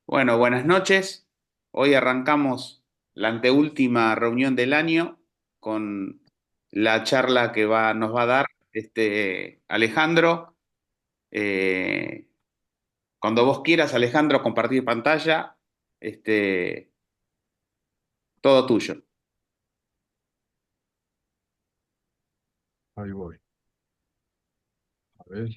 Bueno, buenas noches. Hoy arrancamos la anteúltima reunión del año con la charla que nos va a dar Alejandro. Eh, Cuando vos quieras, Alejandro, compartir pantalla, este, todo tuyo. Ahí voy. A ver.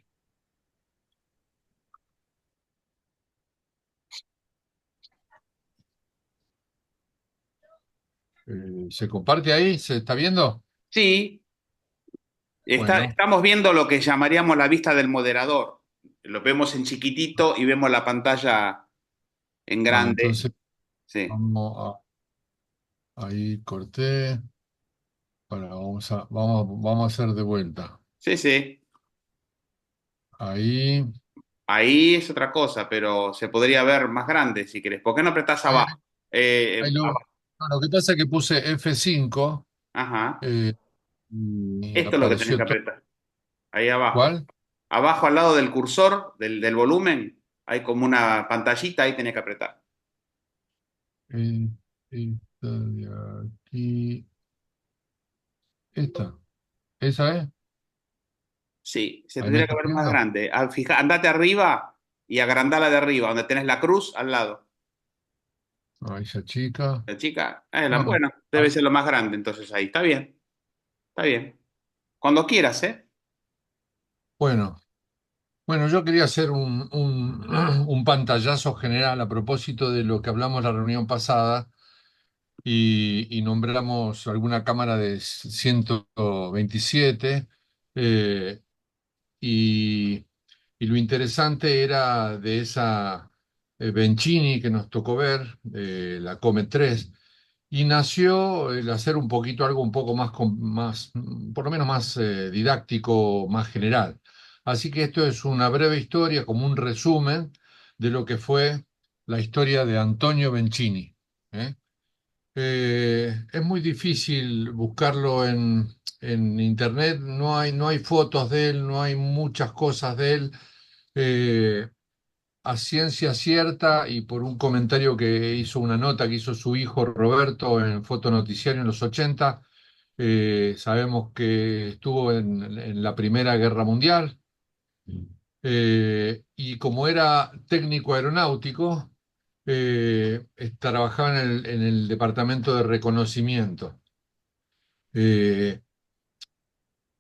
¿Se comparte ahí? ¿Se está viendo? Sí, Bueno, estamos viendo lo que llamaríamos la vista del moderador. Lo vemos en chiquitito y vemos la pantalla en bueno, grande. entonces Sí, ahí corté. Ahora vamos a hacer de vuelta. sí, sí. Ahí. Ahí es otra cosa, pero se podría ver más grande si querés. ¿Por qué no apretás Ahí, abajo? abajo. No, lo que pasa es que puse F5 Ajá. eh, y Esto es lo que tenés que apareció todo. apretar. Ahí abajo. ¿Cuál? Abajo al lado del cursor, del volumen, hay como una pantallita, ahí tenés que apretar. Eh, Esta de aquí. Esta. ¿Esa es? Sí, se ¿Ahí me tendría que estás ver más viendo? grande. Fija, andate arriba y agrandala de arriba, donde tenés la cruz al lado. Ahí se achica. La chica, No, no. bueno, debe Ah, ser lo más grande, entonces ahí. Está bien, está bien. Cuando quieras, ¿eh? bueno. Bueno, yo quería hacer un pantallazo general a propósito de lo que hablamos la reunión pasada y nombramos alguna cámara de 127 eh, y, y lo interesante era de esa Bencini que nos tocó ver, la Comet 3, y nació el hacer un poquito algo un poco más, por lo menos más didáctico, más general. Así que esto es una breve historia, como un resumen de lo que fue la historia de Antonio Bencini. ¿Eh? Es muy difícil buscarlo en internet, no hay fotos de él, no hay muchas cosas de él. Eh, a ciencia cierta y por un comentario que hizo, una nota que hizo su hijo Roberto en Fotonoticiario en los 80, sabemos que estuvo en la Primera Guerra Mundial, y como era técnico aeronáutico, trabajaba en el departamento de reconocimiento. Eh,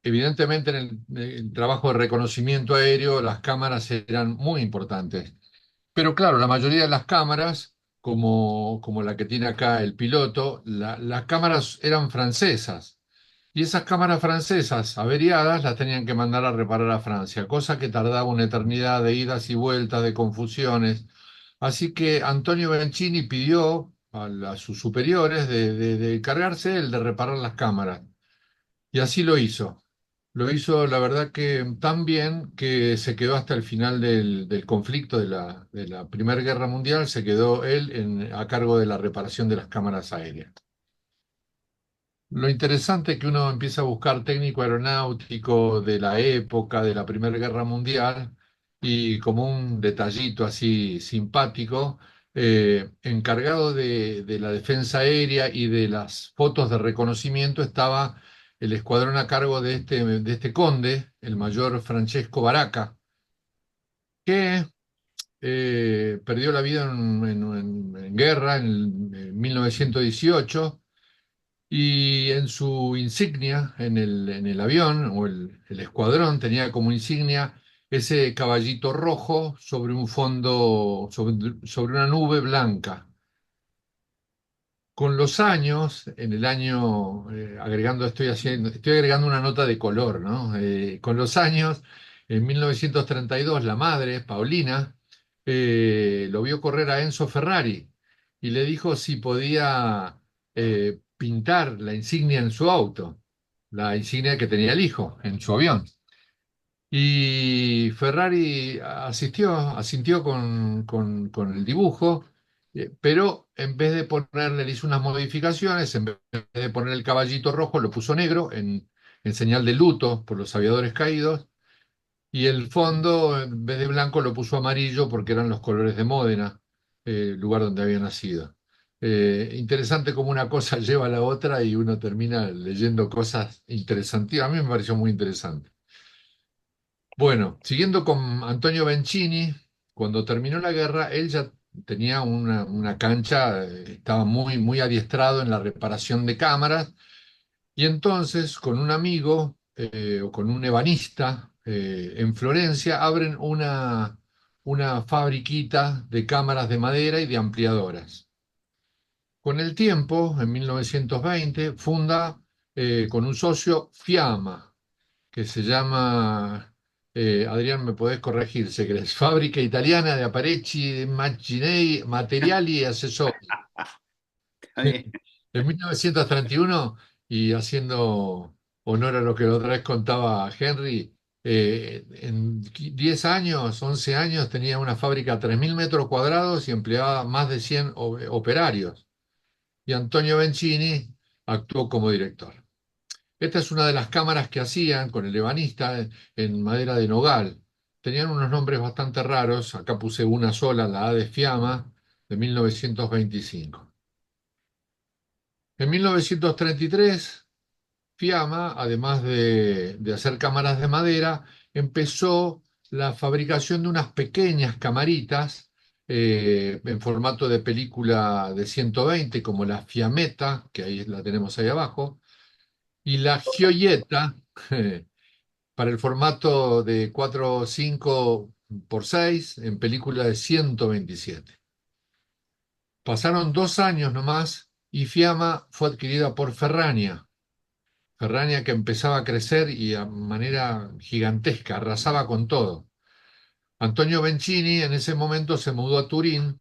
Evidentemente, en el trabajo de reconocimiento aéreo, las cámaras eran muy importantes. Pero claro, la mayoría de las cámaras, como la que tiene acá el piloto, las cámaras eran francesas. Y esas cámaras francesas averiadas las tenían que mandar a reparar a Francia, cosa que tardaba una eternidad de idas y vueltas, de confusiones. Así que Antonio Bencini pidió a sus superiores de encargarse él de reparar las cámaras. Y así lo hizo. Lo hizo, la verdad, que tan bien que se quedó hasta el final del conflicto de la Primera Guerra Mundial, se quedó él a cargo de la reparación de las cámaras aéreas. Lo interesante es que uno empieza a buscar técnico aeronáutico de la época de la Primera Guerra Mundial y como un detallito así simpático, encargado de la defensa aérea y de las fotos de reconocimiento estaba el escuadrón a cargo de este conde, el mayor Francesco Baraca, que perdió la vida en guerra en 1918 y en su insignia, en el avión o el escuadrón, tenía como insignia ese caballito rojo sobre un fondo, sobre una nube blanca. Con los años, en el año, agregando, estoy agregando una nota de color, ¿no? Con los años, en 1932, la madre, Paulina, lo vio correr a Enzo Ferrari y le dijo si podía pintar la insignia en su auto, la insignia que tenía el hijo en su avión. Y Ferrari asintió con el dibujo, pero en vez de ponerle, le hizo unas modificaciones, en vez de poner el caballito rojo, lo puso negro en señal de luto por los aviadores caídos, y el fondo, en vez de blanco, lo puso amarillo porque eran los colores de Módena. lugar donde había nacido. Interesante cómo una cosa lleva a la otra y uno termina leyendo cosas interesantes. A mí me pareció muy interesante. Bueno, siguiendo con Antonio Bencini, cuando terminó la guerra, él ya tenía una cancha, estaba muy adiestrado en la reparación de cámaras, y entonces con un amigo o con un ebanista en Florencia abren una fabriquita de cámaras de madera y de ampliadoras. Con el tiempo, en 1920, funda con un socio Fiamma, que se llama, Adrián, me podés corregir, si querés, Fábrica Italiana de Apparecchi Macchinei, Materiali e Accessori. Está bien. En 1931, y haciendo honor a lo que la otra vez contaba Henry, en 10 años, 11 años, tenía una fábrica de 3.000 metros cuadrados y empleaba más de 100 operarios. Y Antonio Bencini actuó como director. Esta es una de las cámaras que hacían con el ebanista en madera de nogal. Tenían unos nombres bastante raros. Acá puse una sola, la A de Fiamma, de 1925. En 1933, Fiamma, además de hacer cámaras de madera, empezó la fabricación de unas pequeñas camaritas en formato de película de 120, como la Fiametta, que ahí la tenemos ahí abajo, y la Gioietta, para el formato de 4,5 por 6 en película de 127. Pasaron 2 años nomás y Fiamma fue adquirida por Ferrania. Ferrania que empezaba a crecer y a manera gigantesca, arrasaba con todo. Antonio Bencini en ese momento se mudó a Turín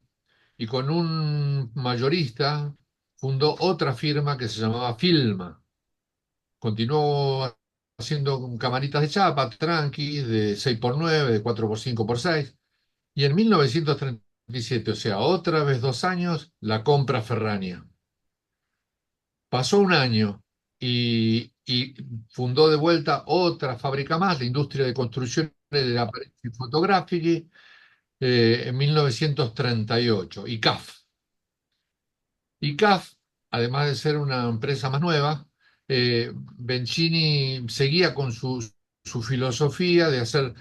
y con un mayorista fundó otra firma que se llamaba Filma. Continuó haciendo camaritas de chapa, tranqui, de 6x9, de 4x5x6. Y en 1937, o sea, otra vez 2 años, la compra Ferrania. Pasó un año y fundó de vuelta otra fábrica más, la industria de construcción de apparecchi fotografici, en 1938, ICAF. ICAF, además de ser una empresa más nueva, Bencini seguía con su filosofía de hacer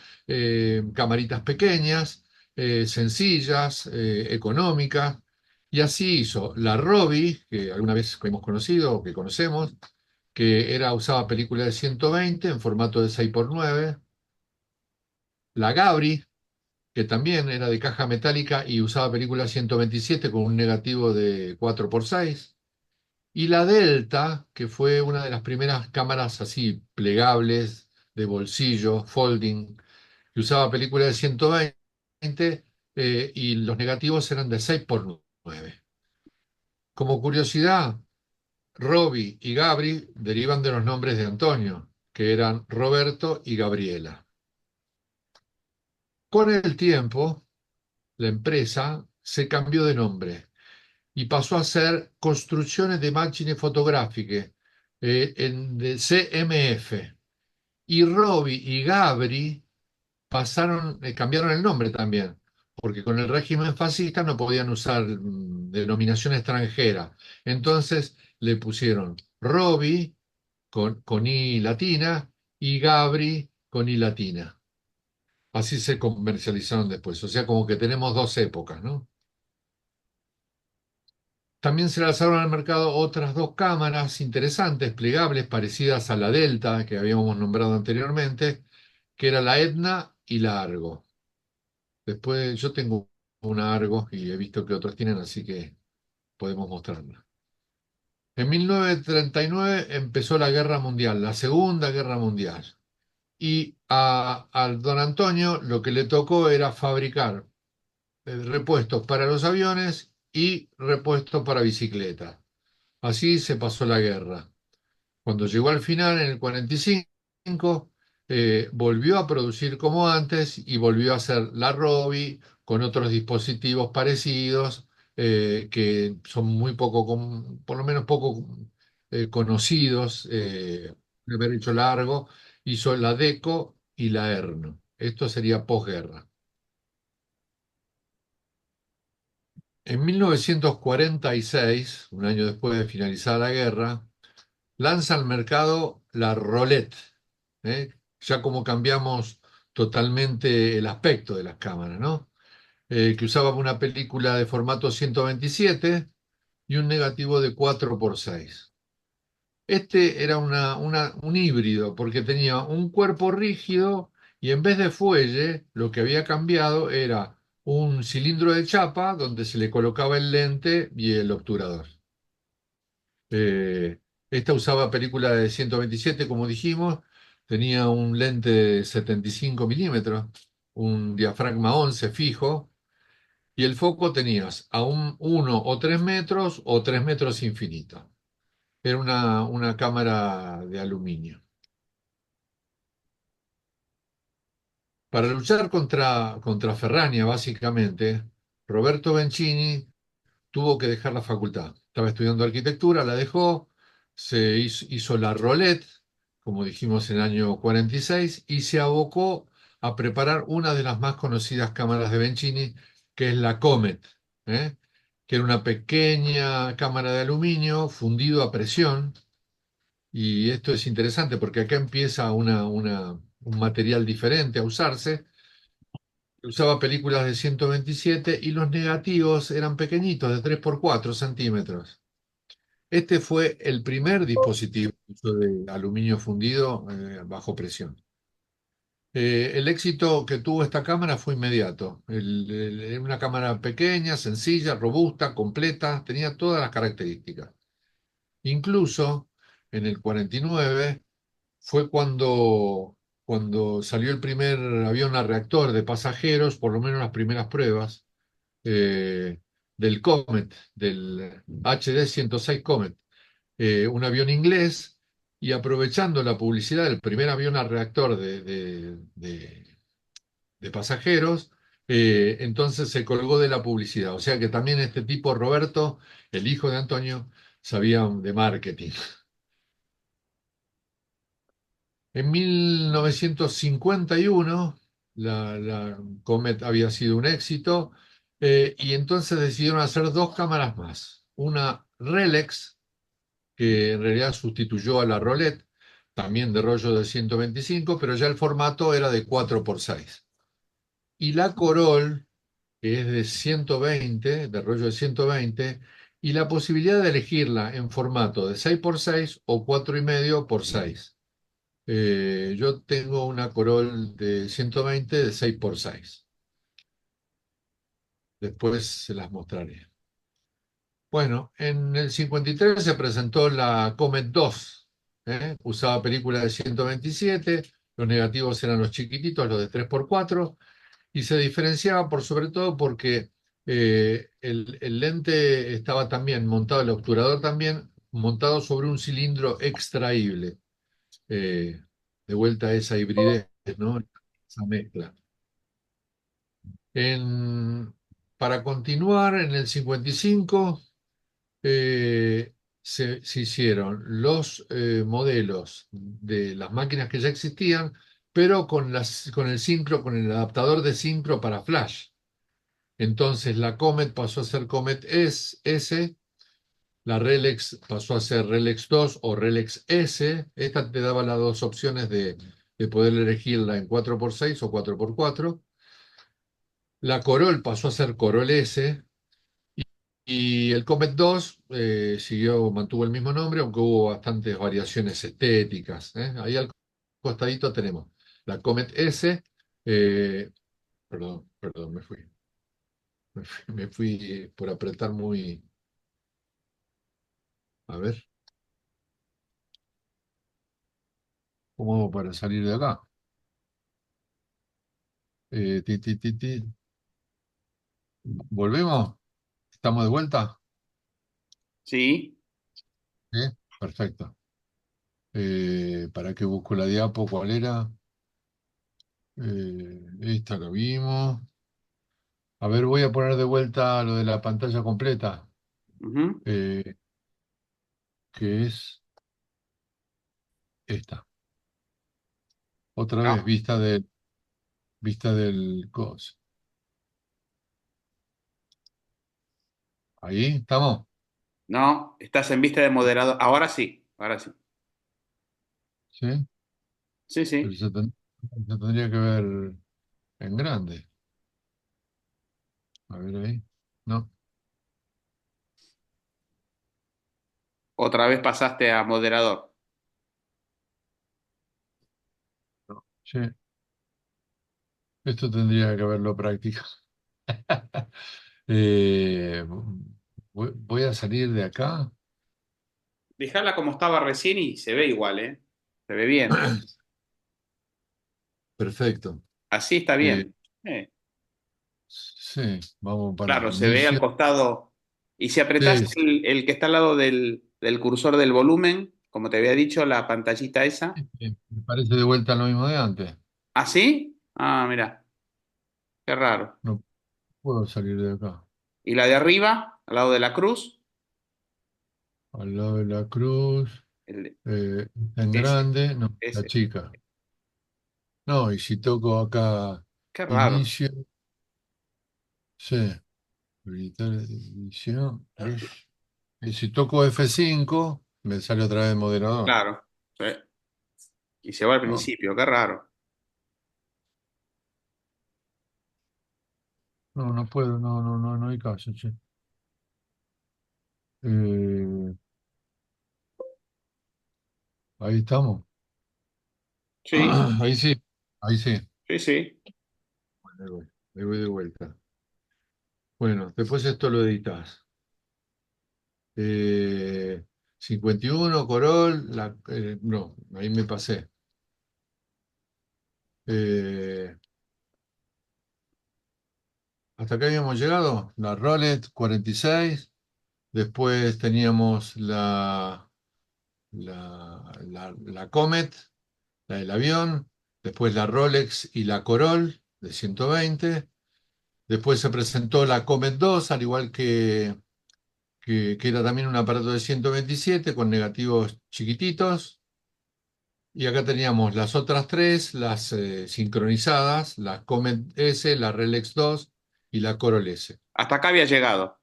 camaritas pequeñas, sencillas, económicas, y así hizo la Robi, que alguna vez hemos conocido o que conocemos, que usaba película de 120 en formato de 6x9, la Gabri, que también era de caja metálica y usaba película 127 con un negativo de 4x6. Y la Delta, que fue una de las primeras cámaras así plegables, de bolsillo, folding, que usaba película de 120 y los negativos eran de 6x9. Como curiosidad, Roby y Gabri derivan de los nombres de Antonio, que eran Roberto y Gabriela. Con el tiempo, la empresa se cambió de nombre y pasó a ser Construcciones de Macchine Fotografiche, de CMF. Y Roby y Gabri cambiaron el nombre también, porque con el régimen fascista no podían usar denominación extranjera. Entonces le pusieron Roby con I latina y Gabri con I latina. Así se comercializaron después. O sea, como que tenemos dos épocas, ¿no? También se lanzaron al mercado otras dos cámaras interesantes, plegables, parecidas a la Delta que habíamos nombrado anteriormente, que era la Etna y la Argo. Después yo tengo una Argo y he visto que otros tienen, así que podemos mostrarla. En 1939 empezó la Guerra Mundial, la Segunda Guerra Mundial. Y al don Antonio lo que le tocó era fabricar repuestos para los aviones y repuestos para bicicletas. Así se pasó la guerra. Cuando llegó al final, en el 45, volvió a producir como antes y volvió a hacer la Robi con otros dispositivos parecidos que son muy poco, por lo menos poco conocidos. De haber hecho largo, hizo la Deco y la Erno. Esto sería posguerra. En 1946, un año después de finalizar la guerra, lanza al mercado la Rolette, ¿eh? Ya como cambiamos totalmente el aspecto de las cámaras, ¿no? Que usaba una película de formato 127 y un negativo de 4x6. Este era un híbrido porque tenía un cuerpo rígido y en vez de fuelle, lo que había cambiado era un cilindro de chapa donde se le colocaba el lente y el obturador. Eh, Esta usaba película de 127, como dijimos, tenía un lente de 75 milímetros, un diafragma 11 fijo, y el foco tenías a un 1 o 3 metros o 3 metros infinito. Era una cámara de aluminio. Para luchar contra Ferrania, básicamente, Roberto Bencini tuvo que dejar la facultad. Estaba estudiando arquitectura, la dejó, hizo la Rolette, como dijimos en el año 46, y se abocó a preparar una de las más conocidas cámaras de Bencini, que es la Comet, ¿eh? Que era una pequeña cámara de aluminio fundido a presión. Y esto es interesante porque acá empieza un material diferente a usarse. Usaba películas de 127 y los negativos eran pequeñitos, de 3x4 centímetros. Este fue el primer dispositivo que usó de aluminio fundido bajo presión. El éxito que tuvo esta cámara fue inmediato. Era una cámara pequeña, sencilla, robusta, completa, tenía todas las características. Incluso en el 49 fue cuando salió el primer avión a reactor de pasajeros, por lo menos las primeras pruebas, del Comet, del HD-106 Comet, un avión inglés, y aprovechando la publicidad del primer avión a reactor de pasajeros, entonces se colgó de la publicidad. O sea que también este tipo, Roberto, el hijo de Antonio, sabía de marketing. En 1951, la Comet había sido un éxito, y entonces decidieron hacer dos cámaras más. Una Relex, que en realidad sustituyó a la Rolette, también de rollo de 125, pero ya el formato era de 4x6. Y la Corol, que es de 120, de rollo de 120, y la posibilidad de elegirla en formato de 6x6 o 4,5x6. Yo tengo una Corol de 120 de 6x6. Después se las mostraré. Bueno, en el 53 se presentó la Comet 2. Usaba película de 127, los negativos eran los chiquititos, los de 3x4, y se diferenciaba por sobre todo porque el lente estaba también montado, el obturador también, montado sobre un cilindro extraíble. Eh, de vuelta a esa hibridez, ¿no? Esa mezcla. En- para continuar, en el 55 se hicieron los modelos de las máquinas que ya existían, pero con el sincro, con el adaptador de sincro para flash. Entonces la Comet pasó a ser Comet S, la Relex pasó a ser Relex 2 o Relex S. Esta te daba las dos opciones de poder elegirla en 4x6 o 4x4. La Corol pasó a ser Corol S. Y el Comet 2 mantuvo el mismo nombre, aunque hubo bastantes variaciones estéticas. Ahí al costadito tenemos la Comet S. Perdón, me fui por apretar muy. A ver, ¿cómo hago para salir de acá? Ti, ti, ti, ti. ¿Volvemos? ¿Estamos de vuelta? Sí. ¿Sí? Perfecto. ¿Para qué busco la diapo? ¿Cuál era? Esta la vimos. A ver, voy a poner de vuelta lo de la pantalla completa, Ujú. eh, que es esta. Otra Ah, vez, vista del cos. Ahí estamos. No, estás en vista de moderador. Ahora sí, ahora sí. Sí, Sí, pero sí. se tendría que ver en grande. A ver ahí. No, Otra vez pasaste a moderador. no. Sí, esto tendría que haberlo practicado. Eh, voy a salir de acá. Dejala como estaba recién y se ve igual, ¿eh? Se ve bien. Perfecto. Así está Eh, bien. sí, vamos para Claro, se ve al inicio. costado. Y si apretás Sí, sí, el que está al lado del cursor del volumen, como te había dicho, la pantallita esa. me parece de vuelta lo mismo de antes. ¿Ah, sí? Ah, mira, qué raro. No puedo salir de acá. ¿Y la de arriba, al lado de la cruz? Al lado de la cruz, El- en ese, grande, no, la ese. chica. No, y si toco acá Qué raro. inicio, sí, habilitar edición. Y si toco F5 me sale otra vez moderador. Claro. Sí. Y se va al No, principio, qué raro. no, no puedo, no, no, no, no hay caso, che. Eh, ahí estamos. Sí, Ahí sí, ahí sí. sí, sí. Ahí voy de vuelta. Bueno, después esto lo editas. Eh, 51, Corol, no, ahí me pasé. Eh, hasta acá habíamos llegado, la Rolex 46, después teníamos la Comet, la del avión, después la Rolex y la Corol de 120, después se presentó la Comet 2, al igual que era también un aparato de 127 con negativos chiquititos. Y acá teníamos las otras tres, las sincronizadas, la Comet S, la Relax 2 y la Coral S. Hasta acá había llegado.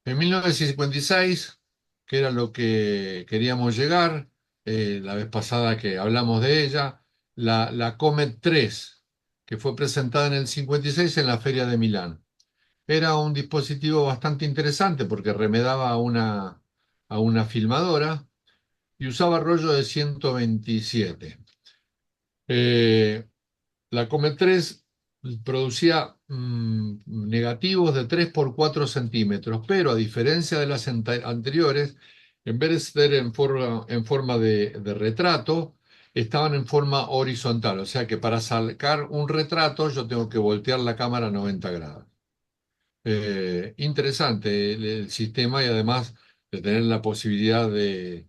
En 1956, que era lo que queríamos llegar, la vez pasada que hablamos de ella, la Comet 3, que fue presentada en el 56 en la Feria de Milán. Era un dispositivo bastante interesante porque remedaba a una filmadora y usaba rollo de 127. Eh, La Comet 3 producía negativos de 3 por 4 centímetros, pero a diferencia de las anteriores, en vez de ser en forma de retrato, estaban en forma horizontal. O sea que para sacar un retrato yo tengo que voltear la cámara a 90 grados. Interesante el sistema y además de tener la posibilidad de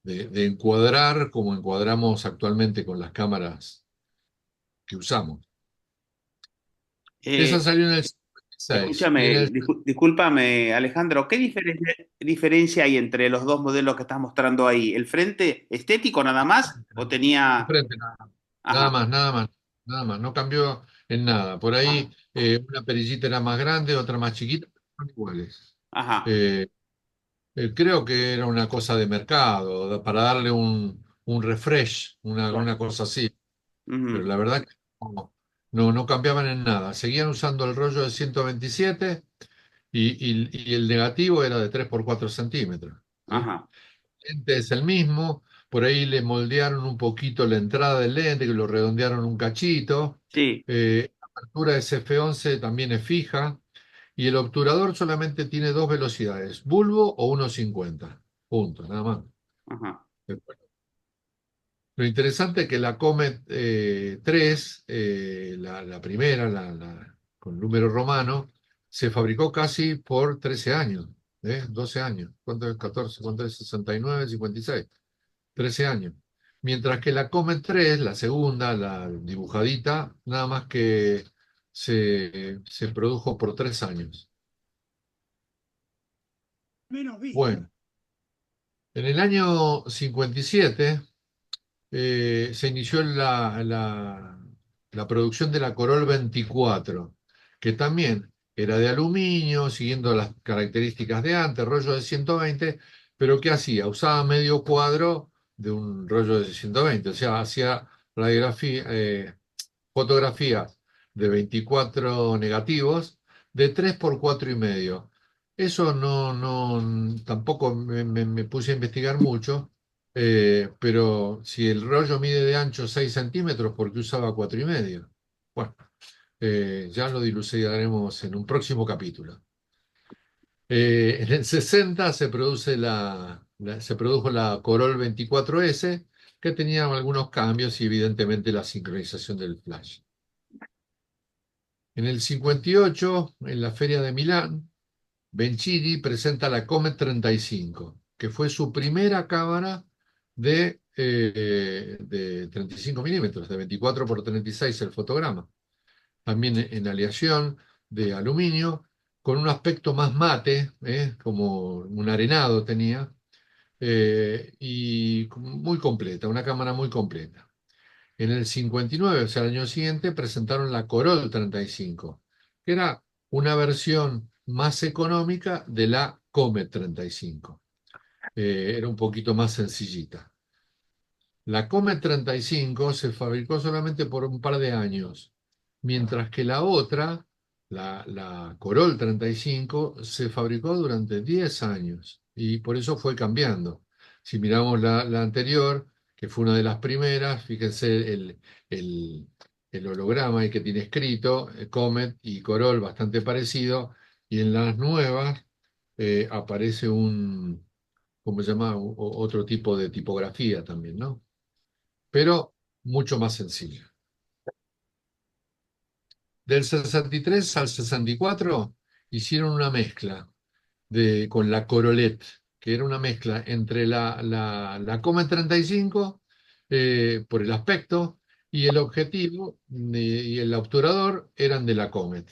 encuadrar como encuadramos actualmente con las cámaras que usamos. Eh, Esa salió en el 56. Y en Escúchame, el discúlpame, Alejandro, ¿qué diferencia hay entre los dos modelos que estás mostrando ahí? ¿El frente estético nada más? ¿O tenía... frente, nada Ajá, más, nada más, nada más. No cambió en nada. Por ajá, ahí una perillita era más grande, otra más chiquita, pero son iguales. ajá, Eh, creo que era una cosa de mercado, para darle un refresh, claro. una cosa así. Pero Ujú, la verdad que no cambiaban en nada. Seguían usando el rollo de 127 y el negativo era de 3 por 4 centímetros. ¿Sí? ajá, Lente es el mismo, por ahí le moldearon un poquito la entrada del lente, que lo redondearon un cachito. sí, La apertura de SF11 también es fija y el obturador solamente tiene dos velocidades, bulbo o 1.50. Punto, nada más. ajá, Lo interesante es que la Comet 3, la primera, con número romano, se fabricó casi por 13 años, 12 años. ¿Cuánto es 14? ¿Cuánto es 69, 56? 13 años. Mientras que la Comet 3, la segunda, la dibujadita, nada más que se produjo por 3 años. Bueno, en el año 57 se inició la producción de la Corol 24, que también Era de aluminio, siguiendo las características de antes, rollo de 120, pero ¿qué hacía? Usaba medio cuadro de un rollo de 120, o sea, hacía radiografía, fotografías de 24 negativos de 3 por 4,5. Eso tampoco me puse a investigar mucho, pero si el rollo mide de ancho 6 centímetros, ¿por qué usaba 4,5? Bueno, ya lo dilucidaremos en un próximo capítulo. En el 60 se produjo la Corol 24S, que tenía algunos cambios y evidentemente la sincronización del flash. En el 58, en la Feria de Milán, Bencini presenta la Comet 35, que fue su primera cámara de 35 milímetros, de 24 por 36 el fotograma. También en aleación de aluminio, con un aspecto más mate, como un arenado tenía, y muy completa, una cámara muy completa. En el 59, o sea, el año siguiente, presentaron la Corol 35, que era una versión más económica de la Comet 35. Era un poquito más sencillita. La Comet 35 se fabricó solamente por un par de años, mientras que la otra, la Corol 35, se fabricó durante 10 años y por eso fue cambiando. Si miramos la anterior, que fue una de las primeras, fíjense el, el holograma ahí que tiene escrito, Comet y Corol bastante parecido, y en las nuevas aparece ¿cómo se llama? Otro tipo de tipografía también, ¿no? Pero mucho más sencilla. Del 63 al 64 hicieron una mezcla con la Corolet, que era una mezcla entre la Comet 35 por el aspecto y el objetivo y el obturador eran de la Comet.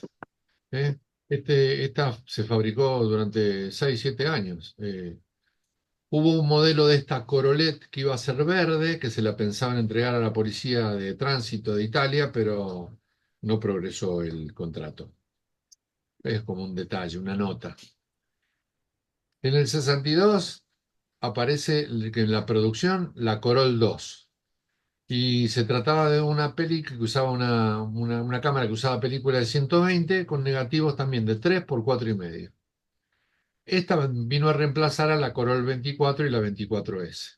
¿eh? Esta se fabricó durante 6 7 años. Hubo un modelo de esta Corolet que iba a ser verde, que se la pensaban entregar a la policía de tránsito de Italia, pero no progresó el contrato. Es como un detalle, una nota. En el 62 aparece en la producción la Corol 2. Y se trataba de una peli que usaba una cámara que usaba película de 120 con negativos también de 3 por 4,5. Esta vino a reemplazar a la Corol 24 y la 24S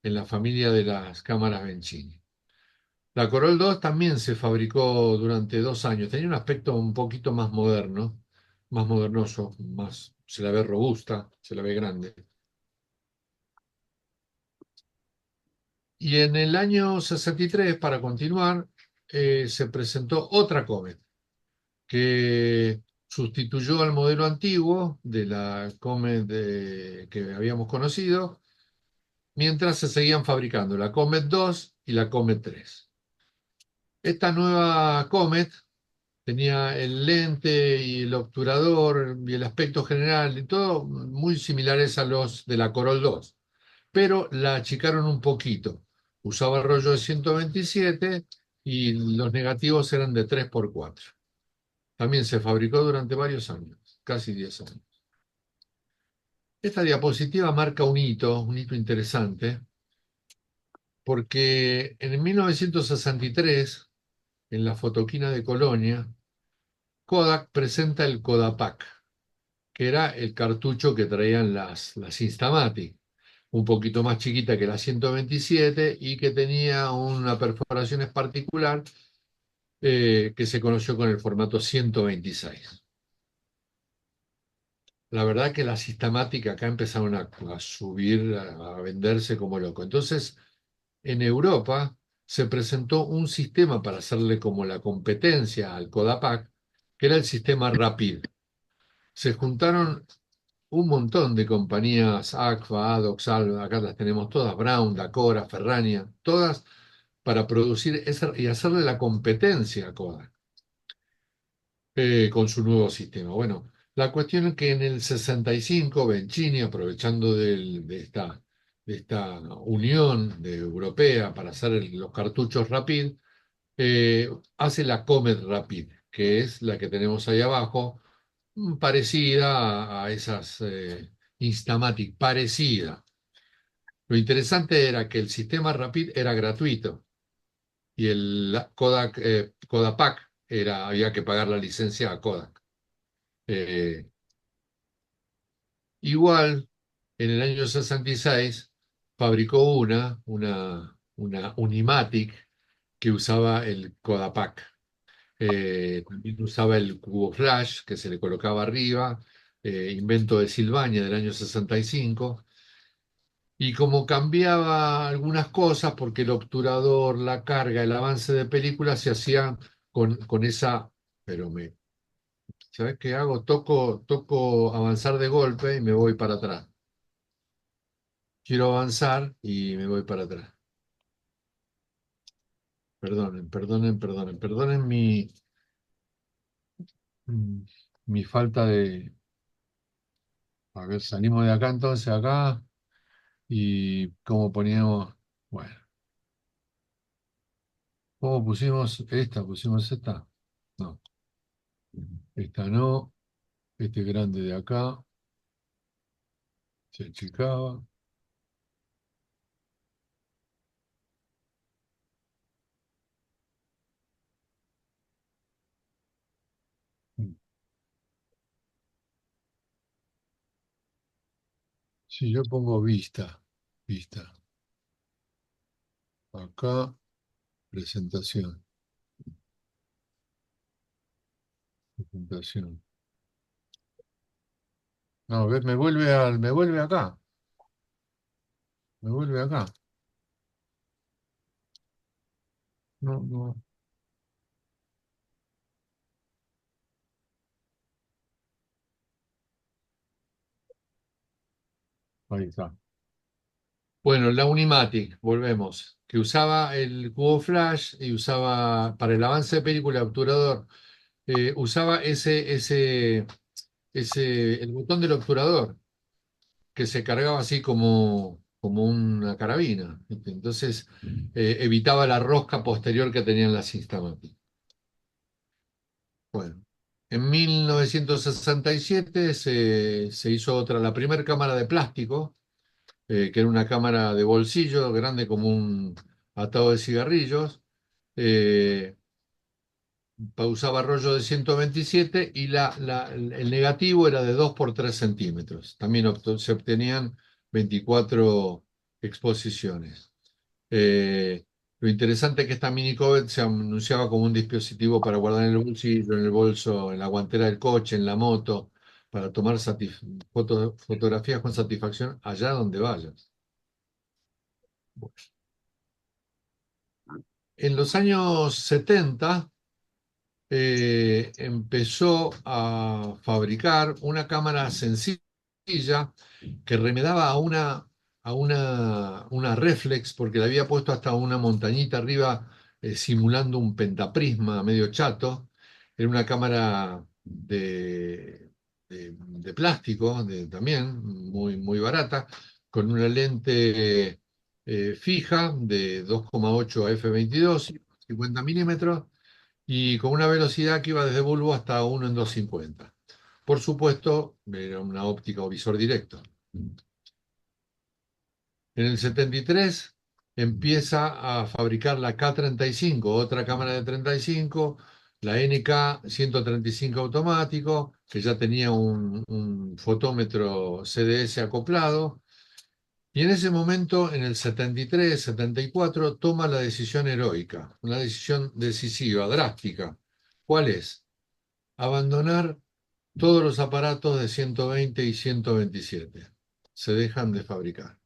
en la familia de las cámaras Bencini. La Corol 2 también se fabricó durante 2 años. Tenía un aspecto un poquito más moderno, más modernoso, se la ve robusta, se la ve grande. Y en el año 63, para continuar, se presentó otra Comet que sustituyó al modelo antiguo de la Comet que habíamos conocido, mientras se seguían fabricando la Comet 2 y la Comet 3. Esta nueva Comet tenía el lente y el obturador y el aspecto general y todo muy similares a los de la Corol 2, pero la achicaron un poquito. Usaba el rollo de 127 y los negativos eran de 3 por 4. También se fabricó durante varios años, casi 10 años. Esta diapositiva marca un hito interesante, porque en 1963, en la fotoquina de Colonia, Kodak presenta el Kodapak, que era el cartucho que traían las Instamatic, un poquito más chiquita que la 127 y que tenía una perforación particular que se conoció con el formato 126. La verdad que las Instamatic acá empezaron a subir, a venderse como loco. Entonces, en Europa se presentó un sistema para hacerle como la competencia al Kodapak, que era el sistema Rapid. Se juntaron un montón de compañías, Agfa, Adox, Alba, acá las tenemos todas, Brown, Dacora, Ferrania, todas para producir y hacerle la competencia a Kodak con su nuevo sistema. Bueno, la cuestión es que en el 65 Bencini, aprovechando de esta unión europea para hacer los cartuchos Rapid, hace la Comet Rapid, que es la que tenemos ahí abajo, parecida a esas Instamatic, parecida. Lo interesante era que el sistema Rapid era gratuito y el Kodak, Kodapak había que pagar la licencia a Kodak. Eh, Igual, en el año 66 fabricó una Unimatic que usaba el Kodapak. También usaba el cubo flash que se le colocaba arriba, invento de Silvania del año 65. Y como cambiaba algunas cosas, porque el obturador, la carga, el avance de película se hacían con esa, pero ¿sabes qué hago? Toco avanzar de golpe y me voy para atrás. Quiero avanzar y me voy para atrás. Perdonen, perdonen, perdonen, perdonen mm, mi falta de... A ver, salimos de acá entonces, acá, y cómo poníamos... Bueno, ¿cómo pusimos esta? ¿Pusimos esta? No, esta no. Este grande de acá se achicaba. Si yo pongo vista, vista, acá, presentación, presentación. No, ve, me vuelve acá, me vuelve acá. No, no, ahí está. Bueno, la Unimatic, volvemos, que usaba el cubo flash y usaba para el avance de película obturador, usaba el botón del obturador que se cargaba así como una carabina, ¿viste? Entonces evitaba la rosca posterior que tenían las Instamatic. Bueno, en 1967 se hizo otra, la primera cámara de plástico, que era una cámara de bolsillo grande como un atado de cigarrillos. eh, Usaba rollo de 127 y el negativo era de 2 por 3 centímetros. También se obtenían 24 exposiciones. Eh, lo interesante es que esta mini Covet se anunciaba como un dispositivo para guardar en el bolsillo, en el bolso, en la guantera del coche, en la moto, para tomar fotografías con satisfacción allá donde vayas. En los años 70 empezó a fabricar una cámara sencilla que remedaba una reflex, porque le había puesto hasta una montañita arriba simulando un pentaprisma medio chato. Era una cámara de plástico también, muy barata, con una lente fija de 2,8 a f22, 50 milímetros y con una velocidad que iba desde bulbo hasta 1 en 250. Por supuesto, era una óptica o visor directo. En el 73 empieza a fabricar la K35, otra cámara de 35, la NK 135 automático, que ya tenía un fotómetro CDS acoplado. Y en ese momento, en el 73, 74, toma la decisión heroica, una decisión decisiva, drástica. ¿Cuál es? Abandonar todos los aparatos de 120 y 127. Se dejan de fabricar.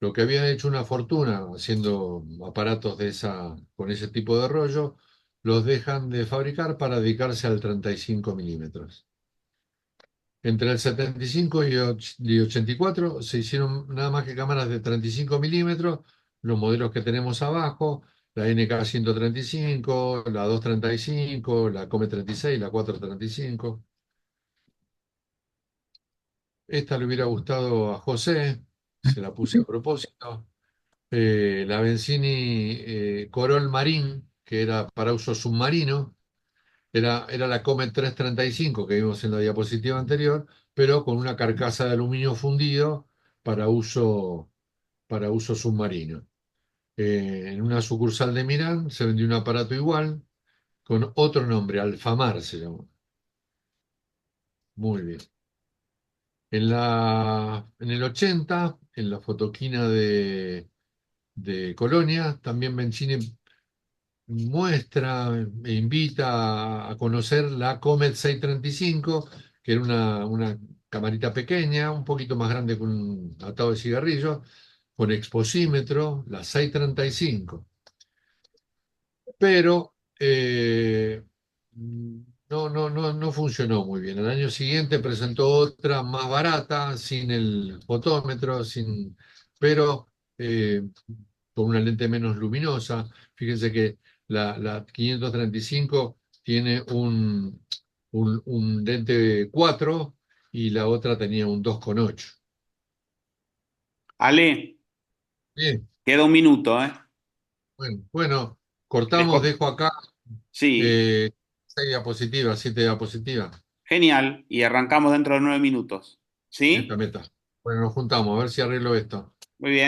Lo que habían hecho una fortuna haciendo aparatos con ese tipo de rollo, los dejan de fabricar para dedicarse al 35 milímetros. Entre el 75 y 84 se hicieron nada más que cámaras de 35 milímetros, los modelos que tenemos abajo, la NK 135, la 235, la Come 36, la 435. Esta le hubiera gustado a José, se la puse a propósito. La Benzini Corol Marín, que era para uso submarino, Era la Comet 335 que vimos en la diapositiva anterior, pero con una carcasa de aluminio fundido para para uso submarino. En una sucursal de Milán se vendió un aparato igual, con otro nombre, Alfamar se llamó. Muy bien. En el 80, en la fotoquina de Colonia, también Bencini muestra e invita a conocer la Comet 635, que era una camarita pequeña, un poquito más grande que un atado de cigarrillos, con exposímetro, la 635. Pero no funcionó muy bien. El año siguiente presentó otra más barata, sin el fotómetro, pero eh, con una lente menos luminosa. Fíjense que la 535 tiene un lente 4 y la otra tenía un 2,8. Ale, Bien, queda un minuto, ¿eh? bueno, ¿Querés cortamos, cor- dejo acá Sí, eh, 6 diapositivas, 7 diapositivas. genial. Y arrancamos dentro de 9 minutos. Meta, ¿Sí? meta. Bueno, nos juntamos, a ver si arreglo esto. Muy bien.